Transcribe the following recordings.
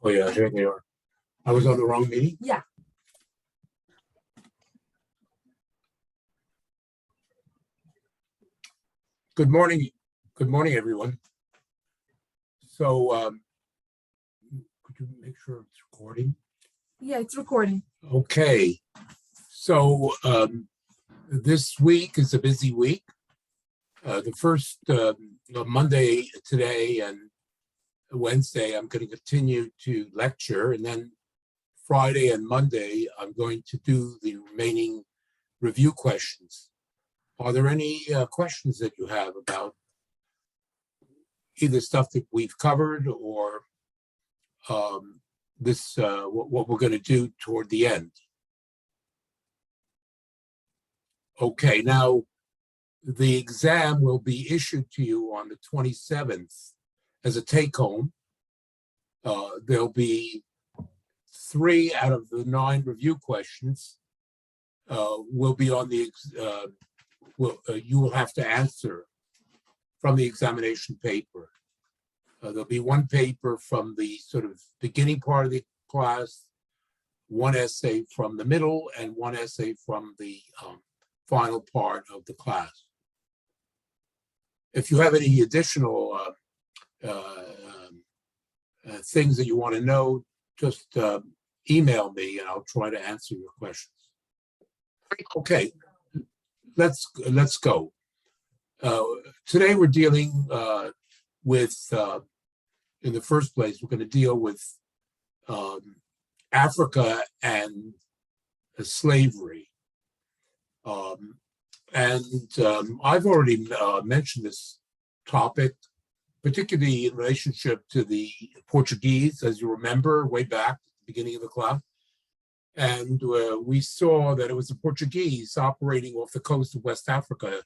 Oh, yeah, here they are. I was on the wrong meeting? Yeah. Good morning. Good morning, everyone. So, could you make sure it's recording? Yeah, it's recording. Okay. So, this week is a busy week. The first Monday today and Wednesday, I'm going to continue to lecture, and then Friday and Monday, I'm going to do the remaining review questions. Are there any questions that you have about either stuff that we've covered or this what we're going to do toward the end? Okay, now the exam will be issued to you on the 27th as a take-home. There'll be 3 out of the 9 review questions will be on the you will have to answer from the examination paper. There'll be 1 paper from the sort of beginning part of the class, 1 essay from the middle, and 1 essay from the final part of the class. If you have any additional things that you want to know, just email me and I'll try to answer your questions. Okay, let's go. Today we're dealing with, in the first place, we're going to deal with Africa and slavery. I've already mentioned this topic, particularly in relationship to the Portuguese, as you remember, way back at the beginning of the class. And we saw that it was the Portuguese operating off the coast of West Africa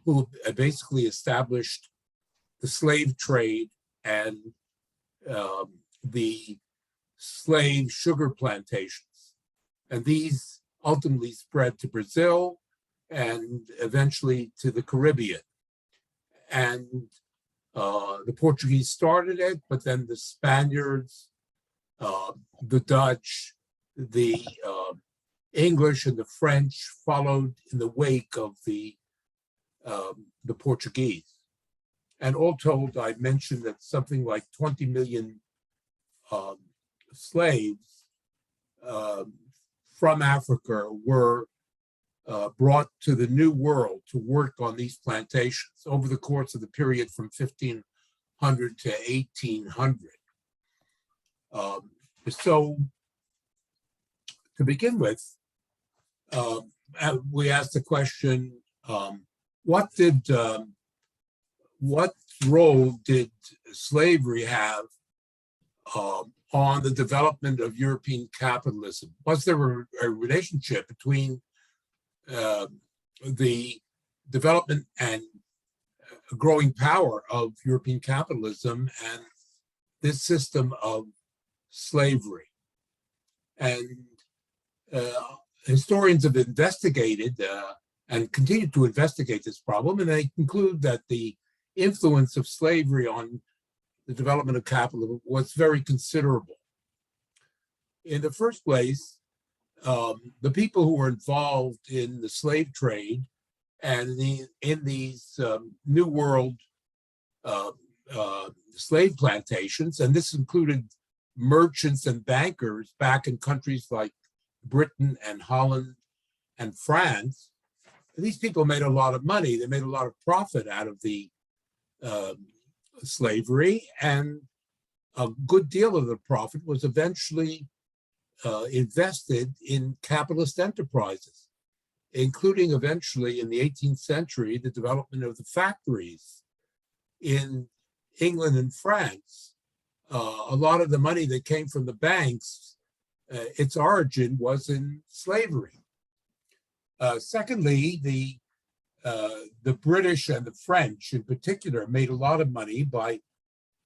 who basically established the slave trade and the slave sugar plantations. And these ultimately spread to Brazil and eventually to the Caribbean. And the Portuguese started it, but then the Spaniards, the Dutch, the English, and the French followed in the wake of the Portuguese. And all told, I mentioned that something like 20 million slaves from Africa were brought to the New World to work on these plantations over the course of the period from 1500 to 1800. So to begin with, we asked the question, what role did slavery have on the development of European capitalism? Was there a relationship between the development and growing power of European capitalism and this system of slavery? And historians have investigated and continue to investigate this problem, and they conclude that the influence of slavery on the development of capitalism was very considerable. In the first place, the people who were involved in the slave trade and in these New World slave plantations, and this included merchants and bankers back in countries like Britain and Holland and France. These people made a lot of money. They made a lot of profit out of the slavery, and a good deal of the profit was eventually invested in capitalist enterprises, including eventually in the 18th century, the development of the factories in England and France. A lot of the money that came from the banks, its origin was in slavery. Secondly, the British and the French in particular made a lot of money by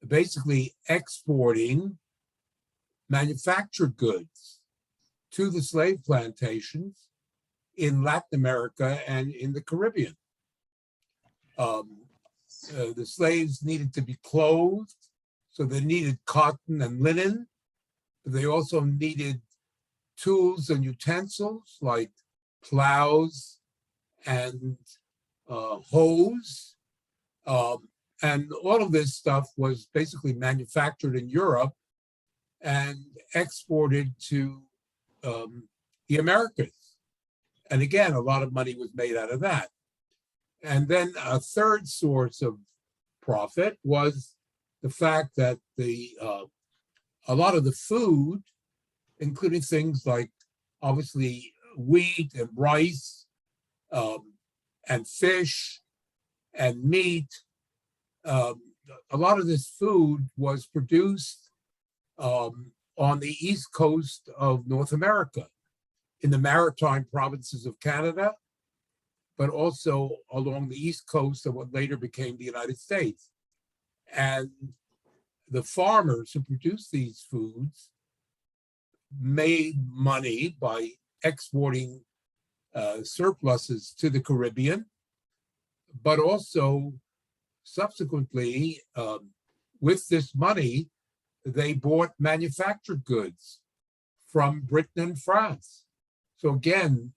basically exporting manufactured goods to the slave plantations in Latin America and in the Caribbean. The slaves needed to be clothed, so they needed cotton and linen, They also needed tools and utensils like plows and hoes. And all of this stuff was basically manufactured in Europe and exported to the Americas. And again, a lot of money was made out of that. And then a third source of profit was the fact that a lot of the food, including things like obviously wheat and rice and fish and meat, a lot of this food was produced on the east coast of North America, in the maritime provinces of Canada, but also along the east coast of what later became the United States. And the farmers who produced these foods made money by exporting surpluses to the Caribbean, but also subsequently, with this money, they bought manufactured goods from Britain and France. So again,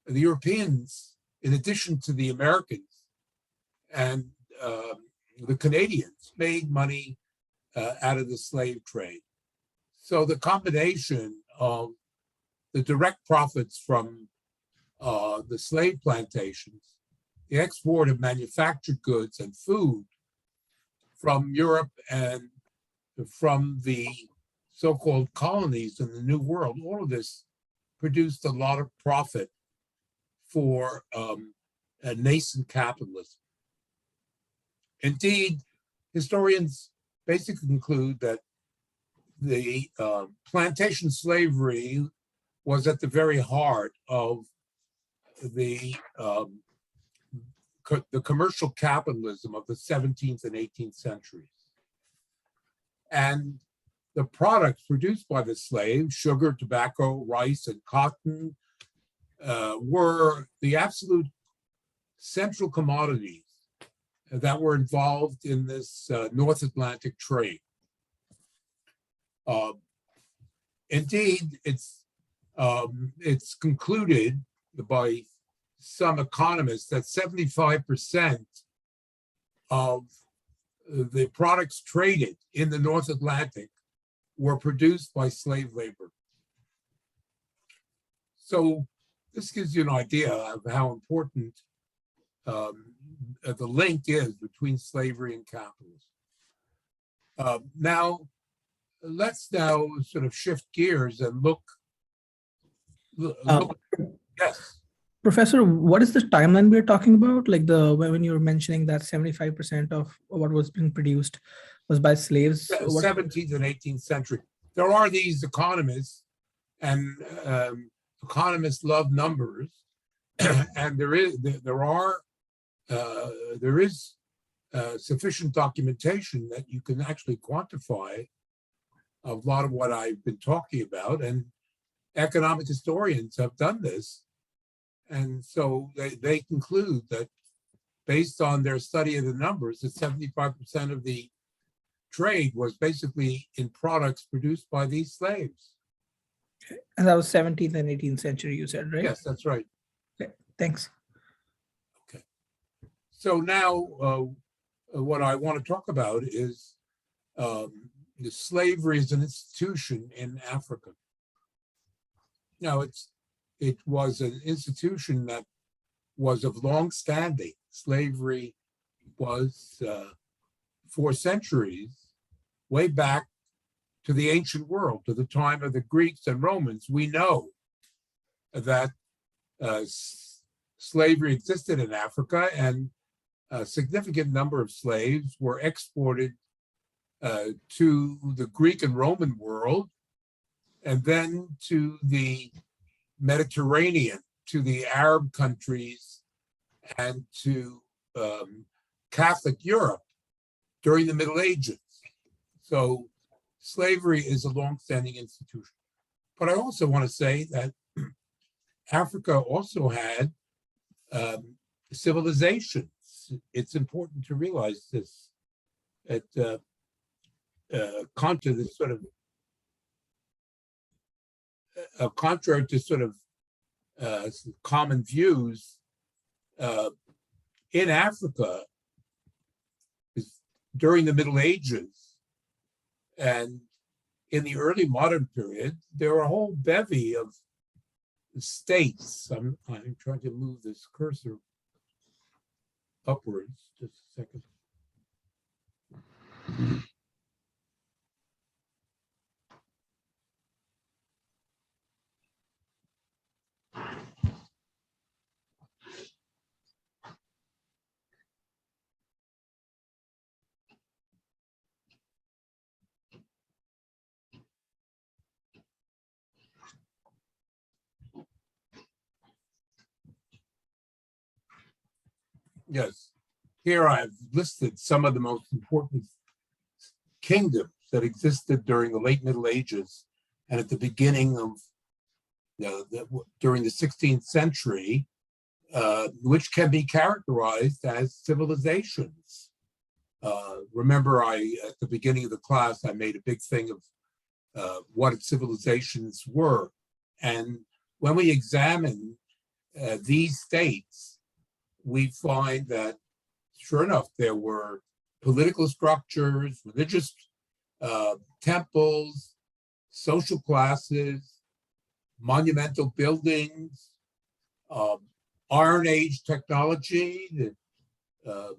the Europeans, in addition to the Americans and the Canadians, made money out of the slave trade. So the combination of the direct profits from the slave plantations, the export of manufactured goods and food from Europe and from the so-called colonies in the New World, all of this produced a lot of profit for a nascent capitalism. Indeed, historians basically conclude that the plantation slavery was at the very heart of the commercial capitalism of the 17th and 18th centuries. And the products produced by the slaves, sugar, tobacco, rice, and cotton, were the absolute central commodities that were involved in this North Atlantic trade. Indeed, it's concluded by some economists that 75% of the products traded in the North Atlantic were produced by slave labor. So this gives you an idea of how important the link is between slavery and capitalism. Now, let's sort of shift gears and look. Yes. Professor, what is the timeline we're talking about? Like when you were mentioning that 75% of what was being produced was by slaves? 17th and 18th century. There are these economists, and economists love numbers, and there is sufficient documentation that you can actually quantify a lot of what I've been talking about, and economic historians have done this. And so they conclude that based on their study of the numbers, that 75% of the trade was basically in products produced by these slaves. And that was 17th and 18th century, you said, right? Yes, that's right. Okay, thanks. Okay. So now what I want to talk about is the slavery as an institution in Africa. Now, it was an institution that was of long standing. Slavery was for centuries, way back to the ancient world, to the time of the Greeks and Romans. We know that slavery existed in Africa, and a significant number of slaves were exported to the Greek and Roman world, and then to the Mediterranean, to the Arab countries, and to Catholic Europe during the Middle Ages. So slavery is a long-standing institution. But I also want to say that Africa also had civilizations. It's important to realize this at this sort of contrary to sort of common views, in Africa, during the Middle Ages and in the early modern period, there were a whole bevy of states. I'm trying to move this cursor upwards. Just a second. Yes, here I've listed some of the most important kingdoms that existed during the late Middle Ages and at the beginning of during the 16th century, which can be characterized as civilizations. Remember, at the beginning of the class, I made a big thing of what civilizations were. And when we examine these states, we find that, sure enough, there were political structures, religious temples, social classes, monumental buildings, Iron Age technology. The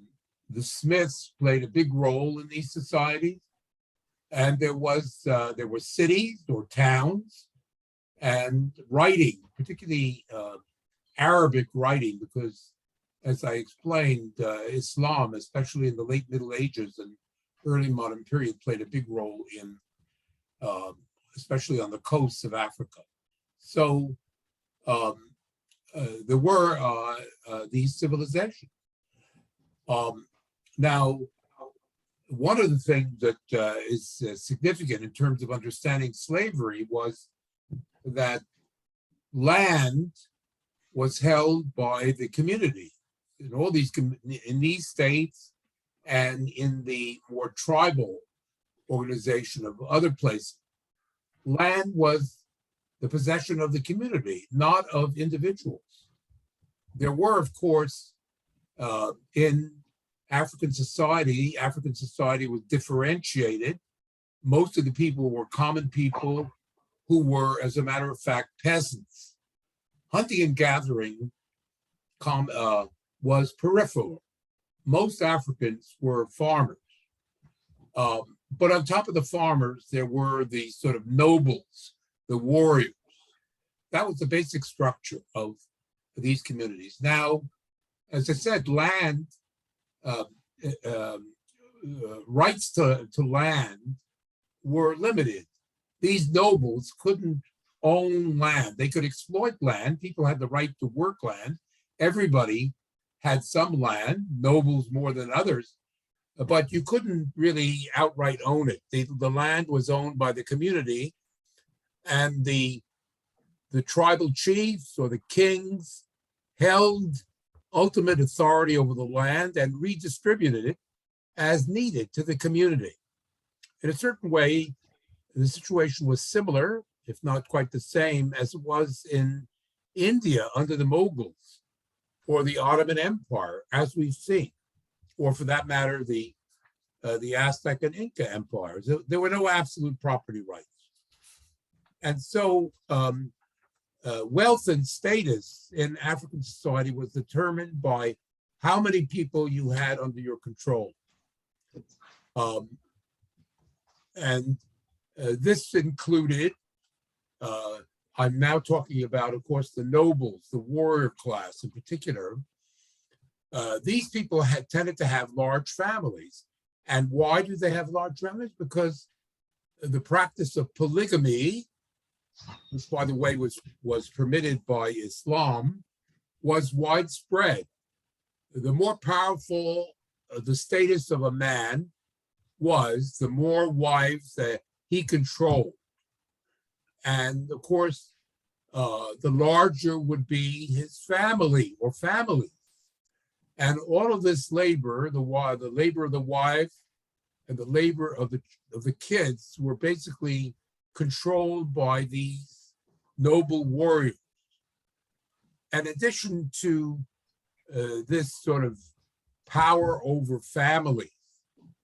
Smiths played a big role in these societies, and there were cities or towns, and writing, particularly Arabic writing, because as I explained, Islam, especially in the late Middle Ages and early modern period, played a big role in, especially on the coasts of Africa. So there were these civilizations. Now, one of the things that is significant in terms of understanding slavery was that land was held by the community in all these in these states and in the more tribal organization of other places. Land was the possession of the community, not of individuals. There were, of course, in African society was differentiated. Most of the people were common people who were, as a matter of fact, peasants. Hunting and gathering was peripheral. Most Africans were farmers. But on top of the farmers, there were the sort of nobles, the warriors. That was the basic structure of these communities. Now, as I said, land, rights to land were limited. These nobles couldn't own land. They could exploit land. People had the right to work land. Everybody had some land, nobles more than others, but you couldn't really outright own it. The land was owned by the community, and the tribal chiefs or the kings held ultimate authority over the land and redistributed it as needed to the community. In a certain way, the situation was similar, if not quite the same, as it was in India under the Mughals or the Ottoman Empire, as we've seen, or for that matter, the Aztec and Inca empires. There were no absolute property rights. And so wealth and status in African society was determined by how many people you had under your control. This included, I'm now talking about, of course, the nobles, the warrior class in particular. These people had tended to have large families. And why do they have large families? Because the practice of polygamy, which, by the way, was permitted by Islam, was widespread. The more powerful the status of a man was, the more wives that he controlled. And of course, the larger would be his family or families. And all of this labor, the labor of the wife and the labor of the kids, were basically controlled by these noble warriors. In addition to this sort of power over families,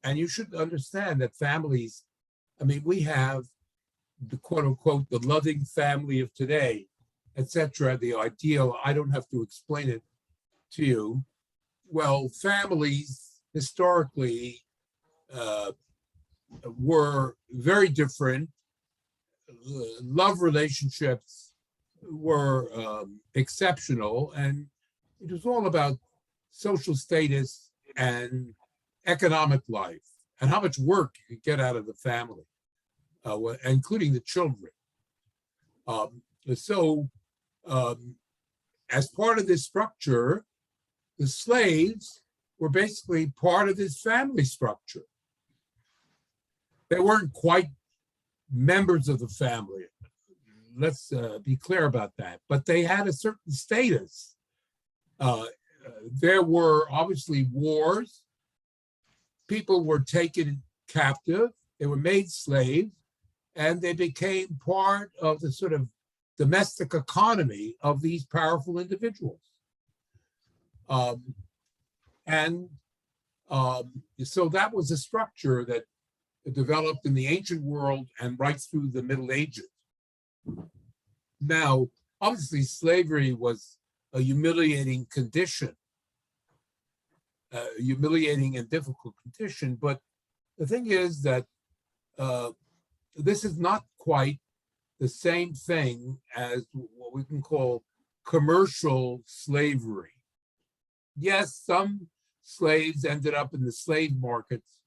and you should understand that families, I mean, we have the quote unquote, the loving family of today, etc., the ideal, I don't have to explain it to you. Well, families historically were very different. Love relationships were exceptional, and it was all about social status and economic life and how much work you could get out of the family, including the children. So as part of this structure, the slaves were basically part of this family structure. They weren't quite members of the family. Let's be clear about that. But they had a certain status. There were obviously wars. People were taken captive. They were made slaves, and they became part of the sort of domestic economy of these powerful individuals. So that was a structure that developed in the ancient world and right through the Middle Ages. Now, obviously, slavery was a humiliating condition, humiliating and difficult condition. But the thing is that this is not quite the same thing as what we can call commercial slavery. Yes, some slaves ended up in the slave markets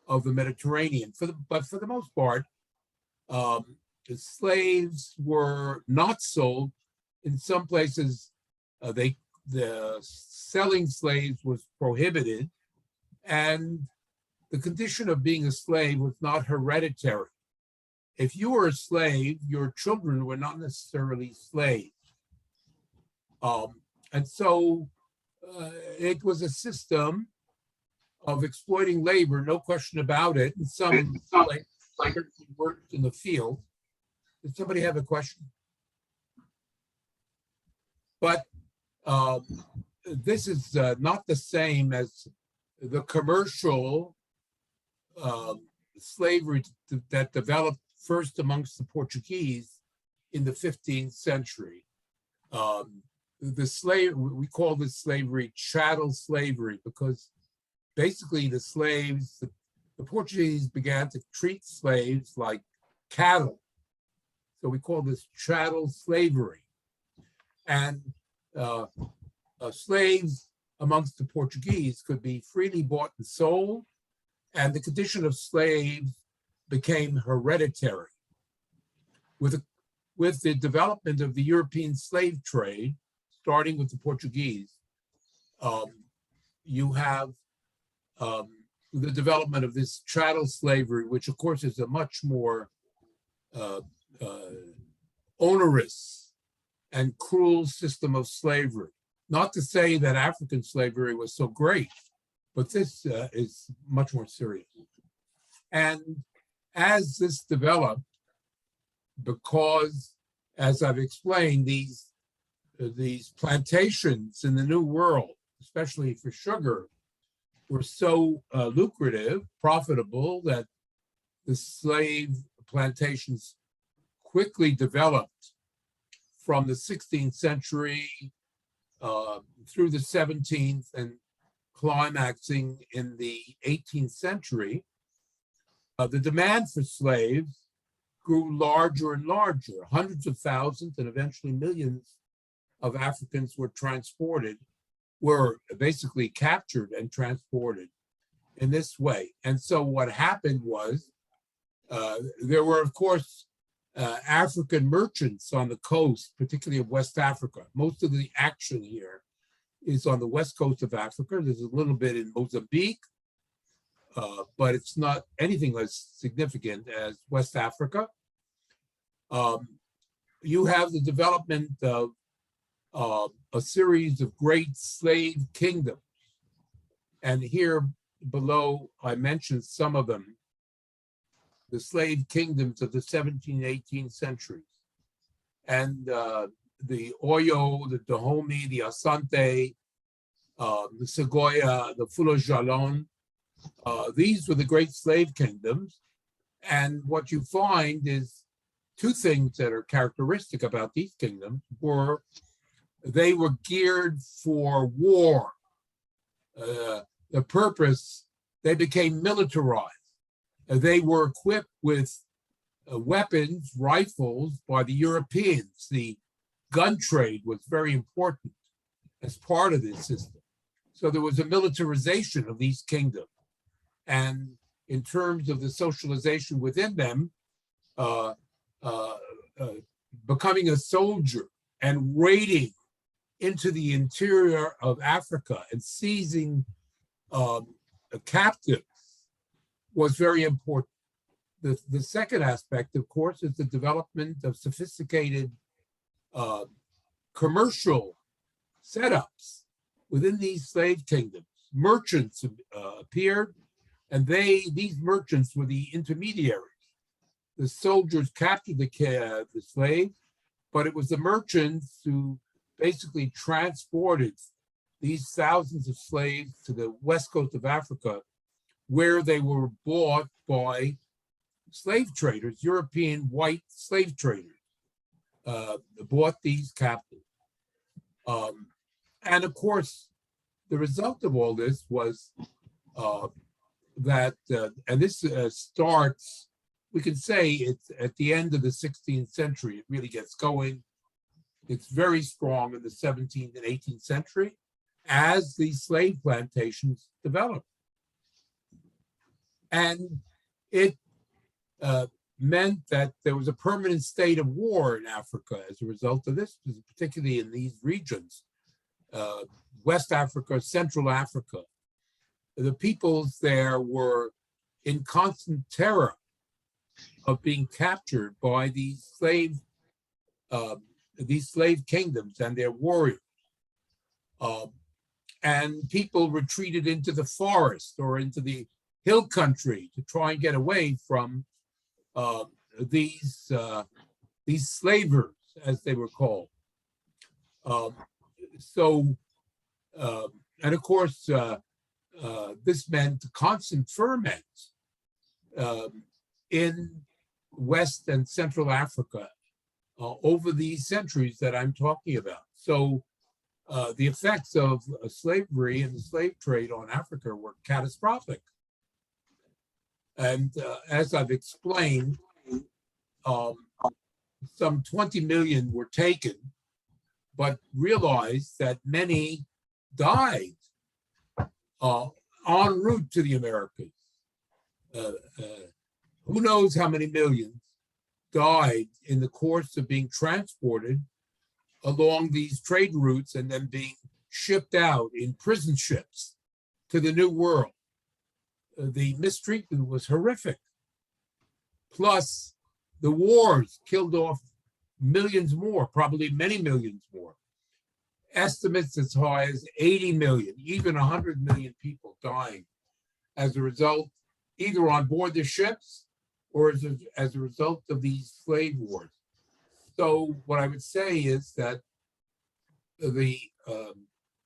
of the Mediterranean, but for the most part, the slaves were not sold. In some places, the selling slaves was prohibited, and the condition of being a slave was not hereditary. If you were a slave, your children were not necessarily slaves. And so it was a system of exploiting labor, no question about it. And some like worked in the field. Did somebody have a question? But this is not the same as the commercial slavery that developed first amongst the Portuguese in the 15th century. We call this slavery chattel slavery because basically the slaves, the Portuguese began to treat slaves like cattle. So we call this chattel slavery. And slaves amongst the Portuguese could be freely bought and sold, and the condition of slaves became hereditary. With the development of the European slave trade, starting with the Portuguese, you have the development of this chattel slavery, which of course is a much more onerous and cruel system of slavery. Not to say that African slavery was so great, but this is much more serious. And as this developed, because, as I've explained, these plantations in the New World, especially for sugar, were so lucrative, profitable, that the slave plantations quickly developed from the 16th century through the 17th and climaxing in the 18th century. The demand for slaves grew larger and larger. Hundreds of thousands and eventually millions of Africans were basically captured and transported in this way. And so what happened was there were, of course, African merchants on the coast, particularly of West Africa. Most of the action here is on the west coast of Africa. There's a little bit in Mozambique, but it's not anything as significant as West Africa. You have the development of a series of great slave kingdoms. And here below, I mentioned some of them, the slave kingdoms of the 17th, 18th centuries. and the Oyo, the Dahomey, the Asante, the Segoya, the Fulo-Jalon. These were the great slave kingdoms. And what you find is two things that are characteristic about these kingdoms were they were geared for war. The purpose, they became militarized. They were equipped with weapons, rifles by the Europeans. The gun trade was very important as part of this system. So there was a militarization of these kingdoms. And in terms of the socialization within them, becoming a soldier and raiding into the interior of Africa and seizing captives was very important. The second aspect, of course, is the development of sophisticated commercial setups within these slave kingdoms. Merchants appeared, and these merchants were the intermediaries. The soldiers captured the slaves, but it was the merchants who basically transported these thousands of slaves to the west coast of Africa, where they were bought by slave traders, European white slave traders, bought these captives. And of course, the result of all this was that, and this starts, we can say it's at the end of the 16th century, it really gets going. It's very strong in the 17th and 18th century as these slave plantations develop. And it meant that there was a permanent state of war in Africa as a result of this, particularly in these regions, West Africa, Central Africa. The peoples there were in constant terror of being captured by these slave kingdoms and their warriors. And people retreated into the forest or into the hill country to try and get away from these slavers, as they were called. And of course, this meant constant ferment in West and Central Africa over these centuries that I'm talking about. So the effects of slavery and the slave trade on Africa were catastrophic. And as I've explained, some 20 million were taken, but realized that many died en route to the Americas. Who knows how many millions died in the course of being transported along these trade routes and then being shipped out in prison ships to the New World. The mistreatment was horrific. Plus, the wars killed off millions more, probably many millions more. Estimates as high as 80 million, even 100 million people dying as a result, either on board the ships or as a result of these slave wars. So what I would say is that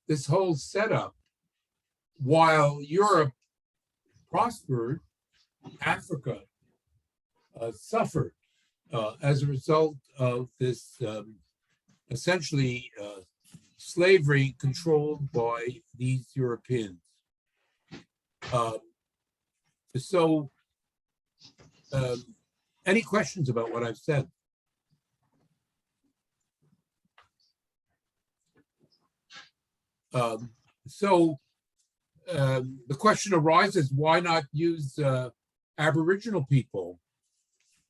this whole setup, while Europe prospered, Africa suffered as a result of this essentially slavery controlled by these Europeans. Any questions about what I've said? The question arises, why not use Aboriginal people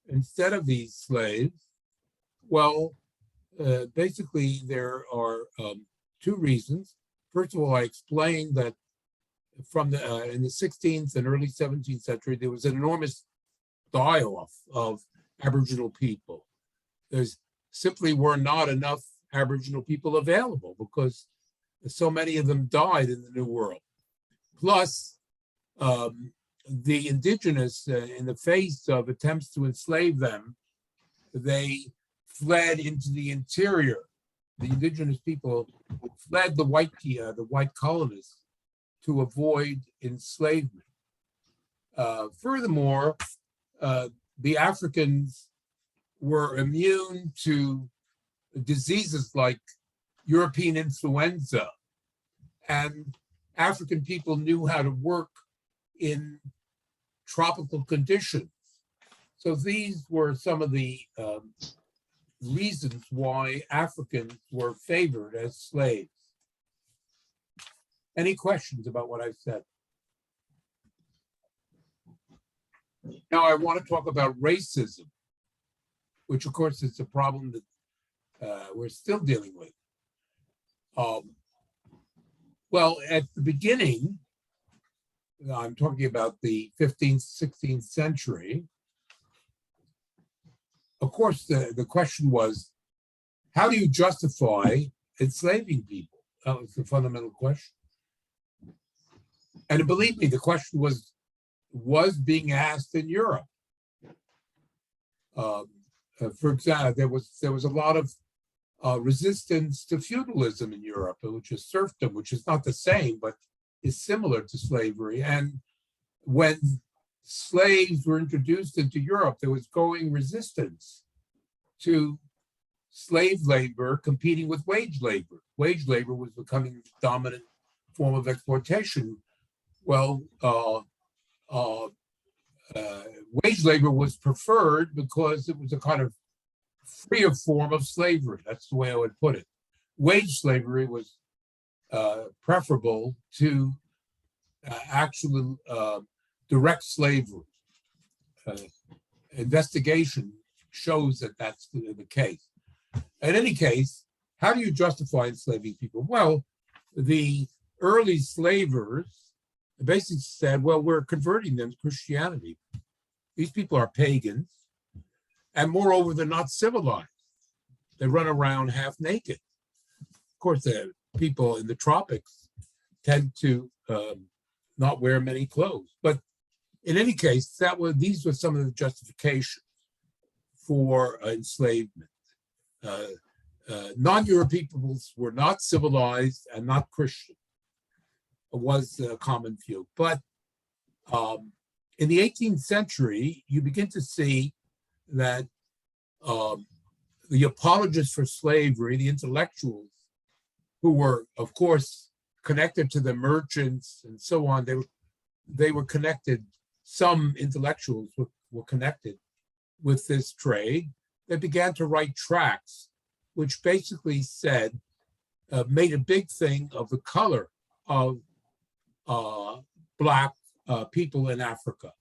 instead of these slaves? Well, basically, there are two reasons. First of all, I explained that in the 16th and early 17th century, there was an enormous die-off of Aboriginal people. There's simply were not enough Aboriginal people available because so many of them died in the New World. Plus, the indigenous, in the face of attempts to enslave them, they fled into the interior. The indigenous people fled the white colonists to avoid enslavement. Furthermore, the Africans were immune to diseases like European influenza, and African people knew how to work in tropical conditions. So these were some of the reasons why Africans were favored as slaves. Any questions about what I've said? Now I want to talk about racism, which of course is a problem that we're still dealing with. Well, at the beginning, I'm talking about the 15th, 16th century. Of course, the question was, how do you justify enslaving people? That was the fundamental question. And believe me, the question was being asked in Europe. For example, there was a lot of resistance to feudalism in Europe, which is serfdom, which is not the same, but is similar to slavery. And when slaves were introduced into Europe, there was growing resistance to slave labor competing with wage labor. Wage labor was becoming the dominant form of exploitation. Well, wage labor was preferred because it was a kind of freer form of slavery. That's the way I would put it. Wage slavery was preferable to actual direct slavery. Investigation shows that that's the case. In any case, how do you justify enslaving people? Well, the early slavers basically said, well, we're converting them to Christianity. These people are pagans, and moreover, they're not civilized. They run around half naked. Of course, the people in the tropics tend to not wear many clothes. But in any case, these were some of the justifications for enslavement. Non-European peoples were not civilized and not Christian. It was a common view. But in the 18th century, you begin to see that the apologists for slavery, the intellectuals, who were, of course, connected to the merchants and so on, they were connected. Some intellectuals were connected with this trade. They began to write tracts, which basically said, made a big thing of the color of Black people in Africa.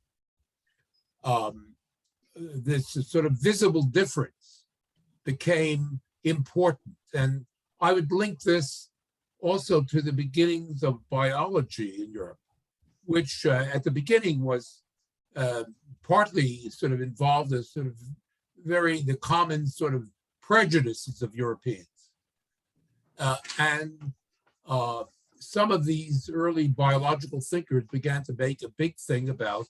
This sort of visible difference became important. And I would link this also to the beginnings of biology in Europe, which at the beginning was partly sort of involved as sort of the common sort of prejudices of Europeans. And some of these early biological thinkers began to make a big thing about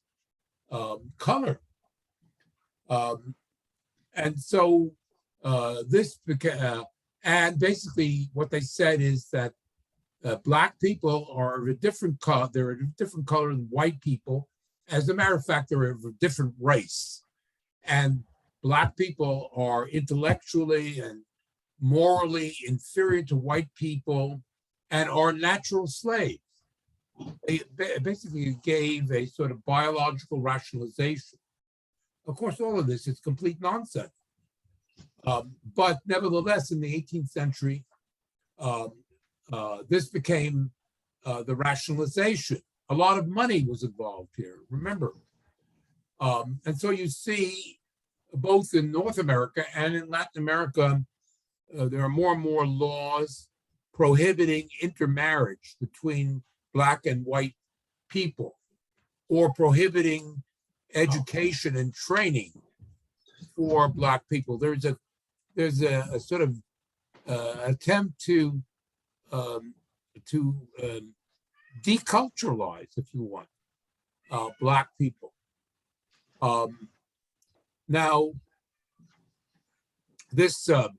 color. And so this became, and basically what they said is that Black people are of a different color, they're a different color than white people. As a matter of fact, they're of a different race. And Black people are intellectually and morally inferior to white people and are natural slaves. They basically gave a sort of biological rationalization. Of course, all of this is complete nonsense. But nevertheless, in the 18th century, this became the rationalization. A lot of money was involved here, remember. And so you see, both in North America and in Latin America, there are more and more laws prohibiting intermarriage between Black and white people, or prohibiting education and training for Black people. There's a sort of attempt to deculturalize, if you want, Black people. Now, the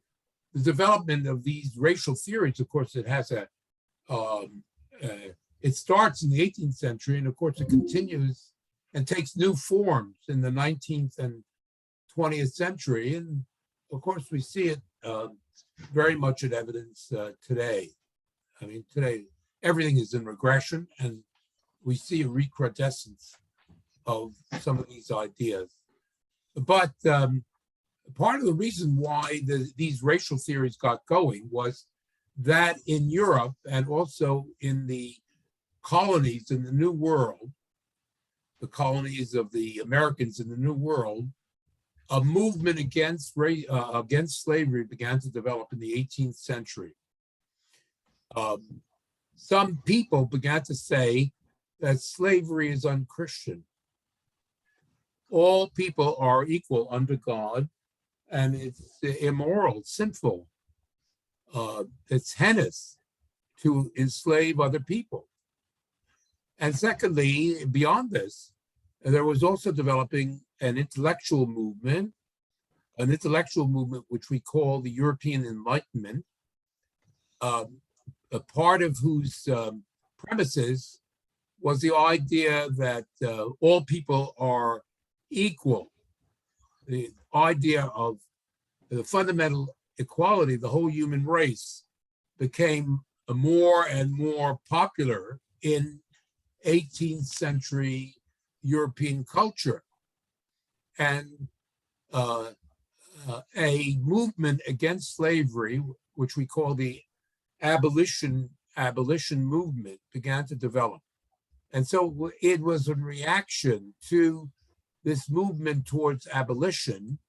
development of these racial theories, of course, it has it starts in the 18th century, and of course it continues and takes new forms in the 19th and 20th century. And of course we see it very much in evidence today. I mean, today everything is in regression, and we see a recrudescence of some of these ideas. But part of the reason why these racial theories got going was that in Europe and also in the colonies in the New World, the colonies of the Americans in the New World, a movement against slavery began to develop in the 18th century. Some people began to say that slavery is unchristian. All people are equal under God, and it's immoral, sinful. It's heinous to enslave other people. And secondly, beyond this, there was also developing an intellectual movement which we call the European Enlightenment, a part of whose premises was the idea that all people are equal. The idea of the fundamental equality of the whole human race became more and more popular in 18th century European culture. And a movement against slavery, which we call the abolition movement, began to develop. And so it was in reaction to this movement towards abolition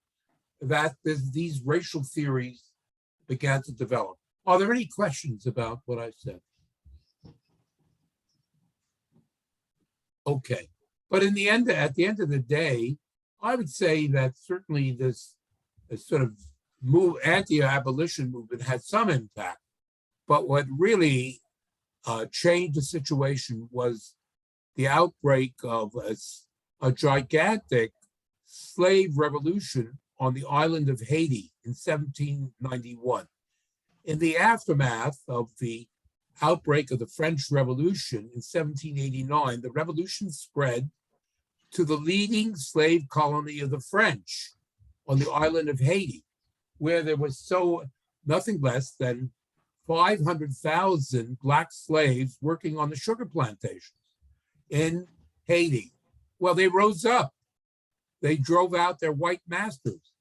that these racial theories began to develop. Are there any questions about what I said? Okay, but at the end of the day, I would say that certainly this sort of anti-abolition movement had some impact, but what really changed the situation was the outbreak of a gigantic slave revolution on the island of Haiti in 1791. In the aftermath of the outbreak of the French Revolution in 1789, the revolution spread to the leading slave colony of the French on the island of Haiti, where there was nothing less than 500,000 Black slaves working on the sugar plantations in Haiti. Well, they rose up. They drove out their white masters.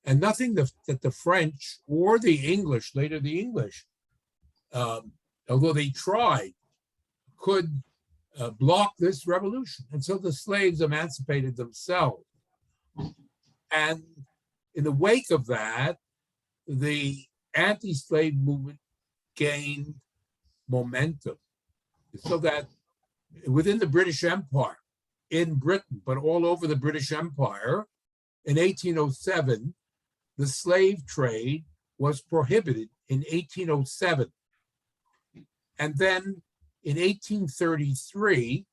And nothing that the French or the English, later the English, although they tried, could block this revolution. And so the slaves emancipated themselves. And in the wake of that, the anti-slave movement gained momentum, so that within the British Empire, in Britain, but all over the British Empire, in 1807, the slave trade was prohibited in 1807. And then in 1833,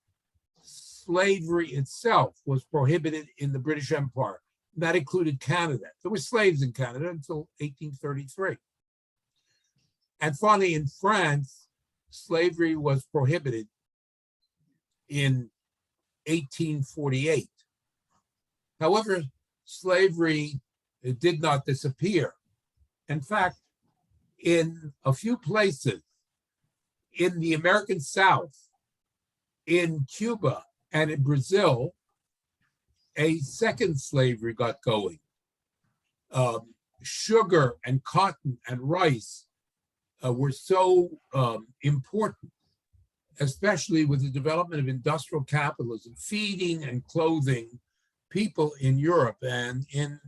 slavery itself was prohibited in the British Empire. That included Canada. There were slaves in Canada until 1833. And finally, in France, slavery was prohibited in 1848. However, slavery did not disappear. In fact, in a few places in the American South, in Cuba and in Brazil, a second slavery got going. Sugar and cotton and rice were so important, especially with the development of industrial capitalism, feeding and clothing people in Europe and in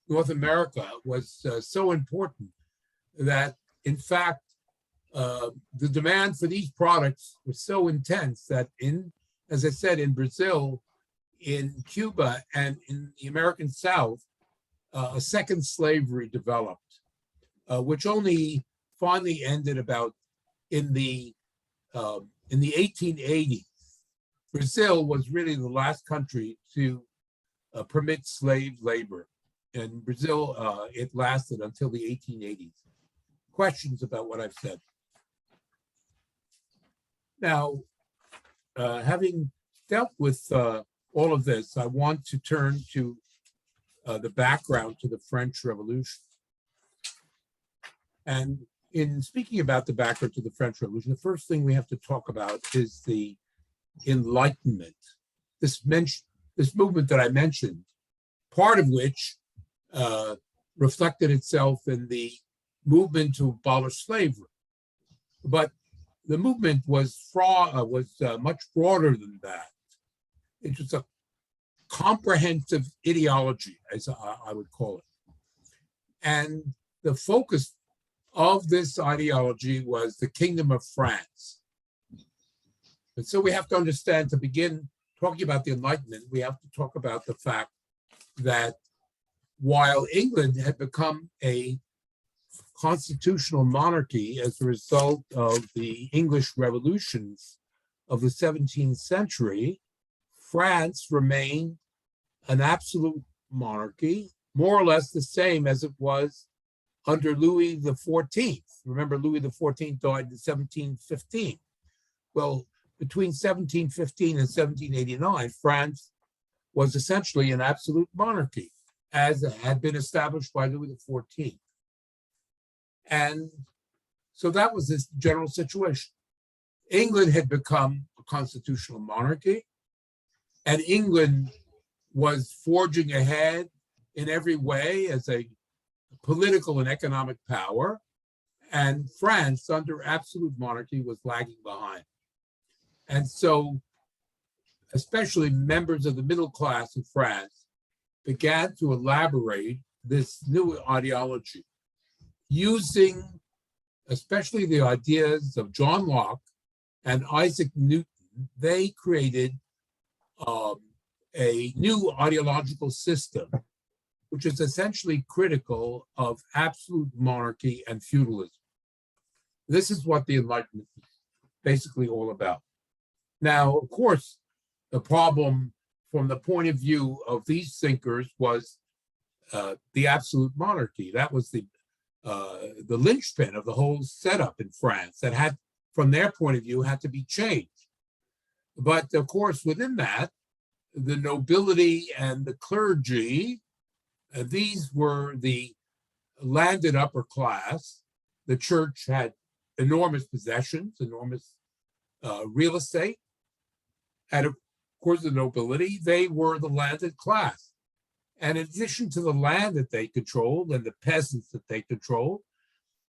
North America was so important that, in fact, the demand for these products was so intense that as I said, in Brazil, in Cuba, and in the American South, a second slavery developed, which only finally ended about in the 1880s. Brazil was really the last country to permit slave labor. In Brazil, it lasted until the 1880s. Questions about what I've said? Now, having dealt with all of this, I want to turn to the background to the French Revolution. And in speaking about the background to the French Revolution, the first thing we have to talk about is the Enlightenment. This movement that I mentioned, part of which reflected itself in the movement to abolish slavery. But the movement was much broader than that. It was a comprehensive ideology, as I would call it. And the focus of this ideology was the Kingdom of France. And so we have to understand, to begin talking about the Enlightenment, we have to talk about the fact that while England had become a constitutional monarchy as a result of the English revolutions of the 17th century, France remained an absolute monarchy, more or less the same as it was under Louis XIV. Remember, Louis XIV died in 1715. Well, between 1715 and 1789, France was essentially an absolute monarchy, as had been established by Louis XIV. And so that was this general situation. England had become a constitutional monarchy, and England was forging ahead in every way as a political and economic power, and France, under absolute monarchy, was lagging behind. And so, especially members of the middle class in France began to elaborate this new ideology, using especially the ideas of John Locke and Isaac Newton. They created a new ideological system, which is essentially critical of absolute monarchy and feudalism. This is what the Enlightenment is basically all about. Now, of course, the problem from the point of view of these thinkers was the absolute monarchy. That was the linchpin of the whole setup in France that had, from their point of view, had to be changed. But of course, within that, the nobility and the clergy, these were the landed upper class. The church had enormous possessions, enormous real estate. And of course, the nobility, they were the landed class. And in addition to the land that they controlled and the peasants that they controlled,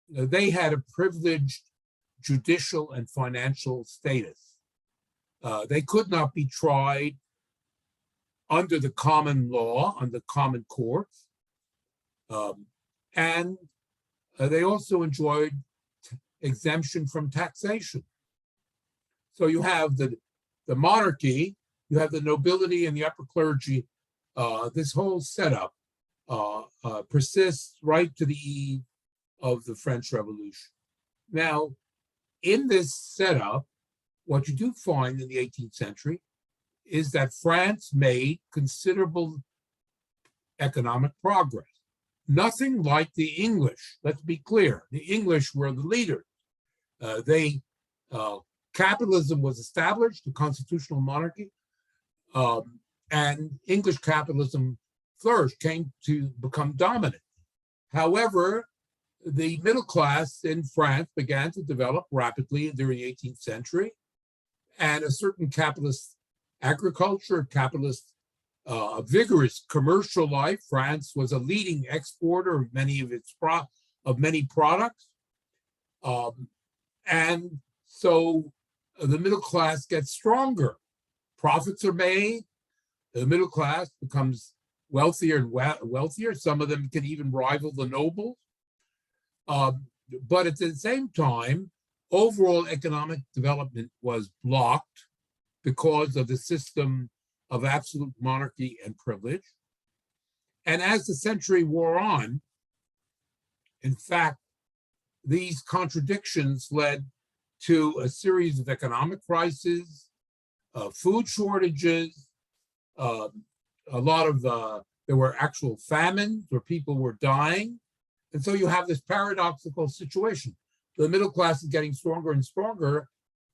they had a privileged judicial and financial status. They could not be tried under the common law, under common courts. And they also enjoyed exemption from taxation. So you have the monarchy, you have the nobility and the upper clergy. This whole setup persists right to the eve of the French Revolution. Now, in this setup, what you do find in the 18th century is that France made considerable economic progress. Nothing like the English, let's be clear. The English were the leaders. Capitalism was established, the constitutional monarchy, and English capitalism flourished, came to become dominant. However, the middle class in France began to develop rapidly during the 18th century, and a certain capitalist agriculture, capitalist vigorous commercial life. France was a leading exporter of many products, and so the middle class gets stronger. Profits are made. The middle class becomes wealthier and wealthier. Some of them can even rival the nobles. But at the same time, overall economic development was blocked because of the system of absolute monarchy and privilege. And as the century wore on, in fact, these contradictions led to a series of economic crises, food shortages, a lot of there were actual famines where people were dying. And so you have this paradoxical situation. The middle class is getting stronger and stronger,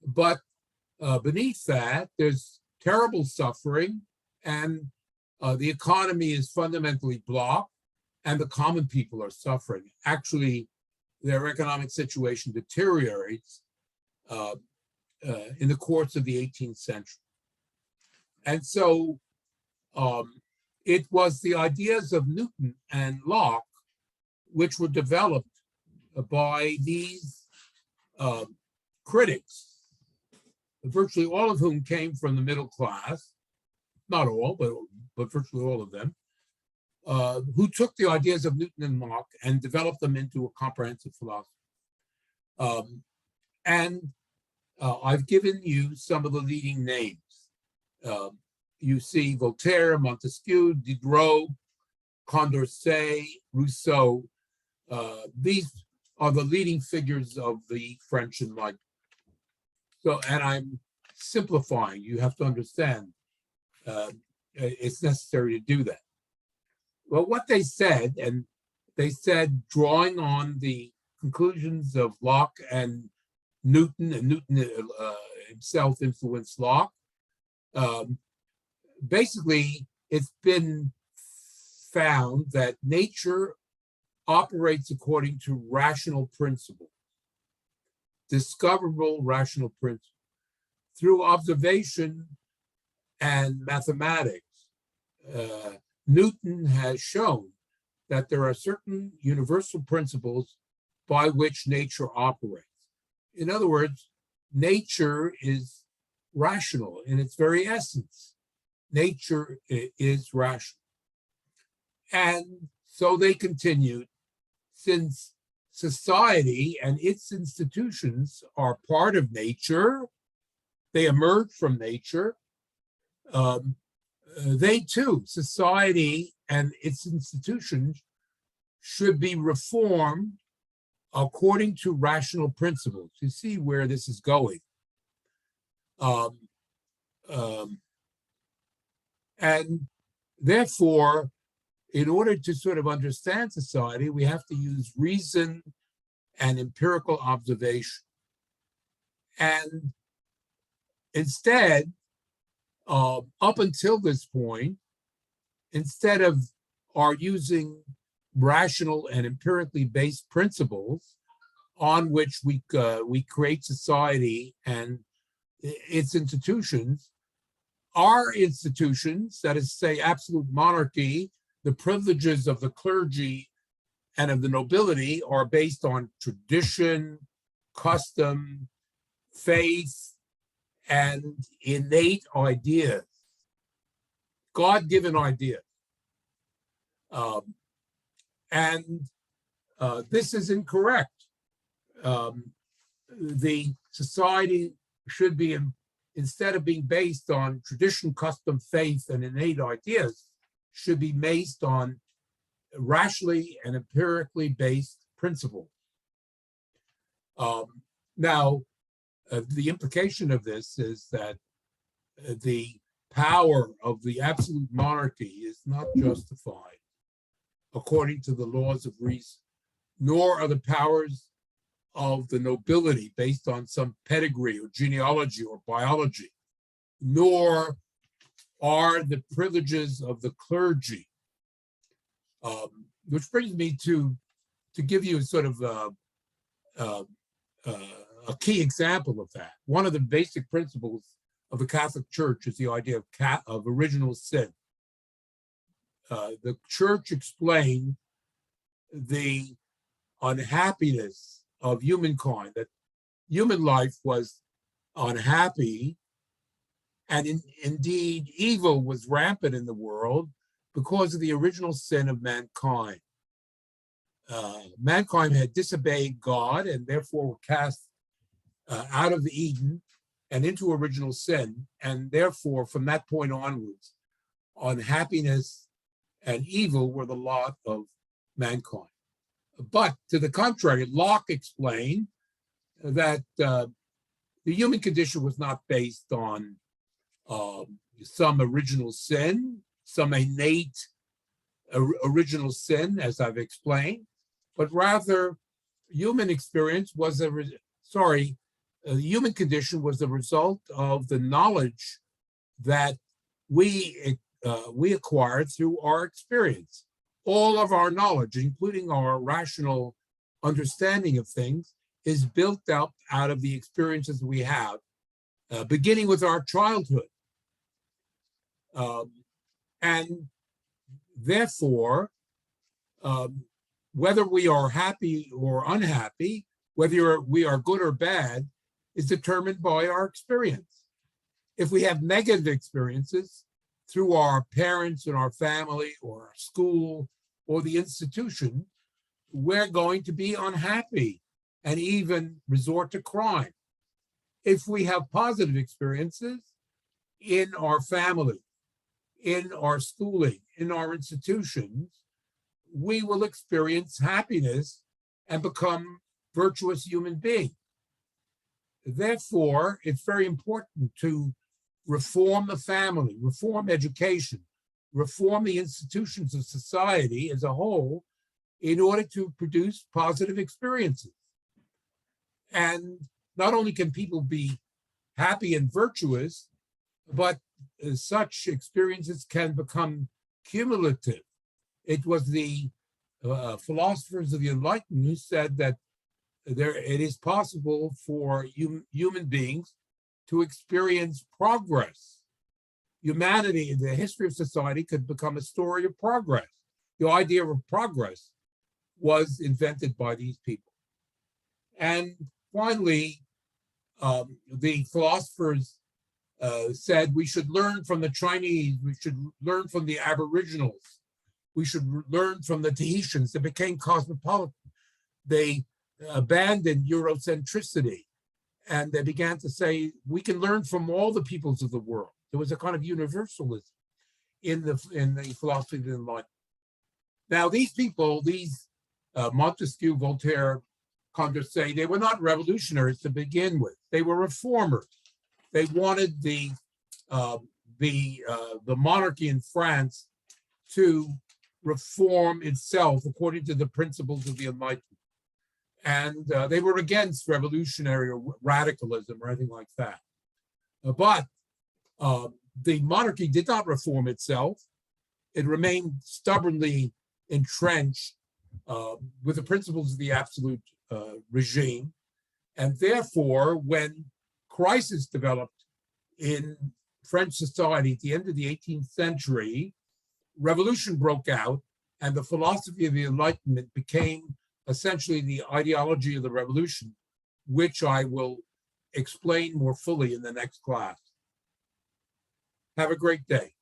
but beneath that, there's terrible suffering, and the economy is fundamentally blocked, and the common people are suffering. Actually, their economic situation deteriorates in the course of the 18th century. And so it was the ideas of Newton and Locke which were developed by these critics, virtually all of whom came from the middle class, not all, but virtually all of them, who took the ideas of Newton and Locke and developed them into a comprehensive philosophy. I've given you some of the leading names. You see Voltaire, Montesquieu, Diderot, Condorcet, Rousseau. These are the leading figures of the French Enlightenment. So, and I'm simplifying. You have to understand it's necessary to do that. Well, what they said, and they said, drawing on the conclusions of Locke and Newton himself influenced Locke, basically, it's been found that nature operates according to rational principles, discoverable rational principles. Through observation and mathematics, Newton has shown that there are certain universal principles by which nature operates. In other words, nature is rational in its very essence. Nature is rational. And so they continued, since society and its institutions are part of nature, they emerge from nature, they too, society and its institutions, should be reformed according to rational principles. You see where this is going. And therefore, in order to sort of understand society, we have to use reason and empirical observation. And instead, up until this point, instead of our using rational and empirically based principles on which we create society and its institutions, our institutions, that is to say, absolute monarchy, the privileges of the clergy and of the nobility, are based on tradition, custom, faith, and innate ideas, God-given ideas. This is incorrect. The society should be, instead of being based on tradition, custom, faith, and innate ideas, should be based on rationally and empirically based principles. Now, the implication of this is that the power of the absolute monarchy is not justified according to the laws of reason, nor are the powers of the nobility based on some pedigree or genealogy or biology, nor are the privileges of the clergy. Which brings me to give you sort of a key example of that. One of the basic principles of the Catholic Church is the idea of original sin. The Church explained the unhappiness of humankind, that human life was unhappy, and indeed evil was rampant in the world because of the original sin of mankind. Mankind had disobeyed God and therefore were cast out of Eden and into original sin, and therefore from that point onwards, unhappiness and evil were the lot of mankind. But to the contrary, Locke explained that the human condition was not based on some original sin, some innate original sin, as I've explained, but rather human experience was the human condition was the result of the knowledge that we acquired through our experience. All of our knowledge, including our rational understanding of things, is built up out of the experiences we have, beginning with our childhood. And therefore, whether we are happy or unhappy, whether we are good or bad, is determined by our experience. If we have negative experiences through our parents and our family or our school or the institution, we're going to be unhappy and even resort to crime. If we have positive experiences in our family, in our schooling, in our institutions, we will experience happiness and become virtuous human beings. Therefore, it's very important to reform the family, reform education, reform the institutions of society as a whole in order to produce positive experiences. And not only can people be happy and virtuous, but such experiences can become cumulative. It was the philosophers of the Enlightenment who said that it is possible for human beings to experience progress. Humanity, the history of society, could become a story of progress. The idea of progress was invented by these people. And finally, the philosophers said we should learn from the Chinese, we should learn from the Aboriginals, we should learn from the Tahitians. They became cosmopolitan. They abandoned Eurocentricity, and they began to say we can learn from all the peoples of the world. There was a kind of universalism in the philosophy of the Enlightenment. Now, these people, Montesquieu, Voltaire, Condorcet, they were not revolutionaries to begin with. They were reformers. They wanted the monarchy in France to reform itself according to the principles of the Enlightenment. And they were against revolutionary or radicalism or anything like that. But the monarchy did not reform itself. It remained stubbornly entrenched with the principles of the absolute regime. And therefore, when crisis developed in French society at the end of the 18th century, revolution broke out, and the philosophy of the Enlightenment became essentially the ideology of the revolution, which I will explain more fully in the next class. Have a great day.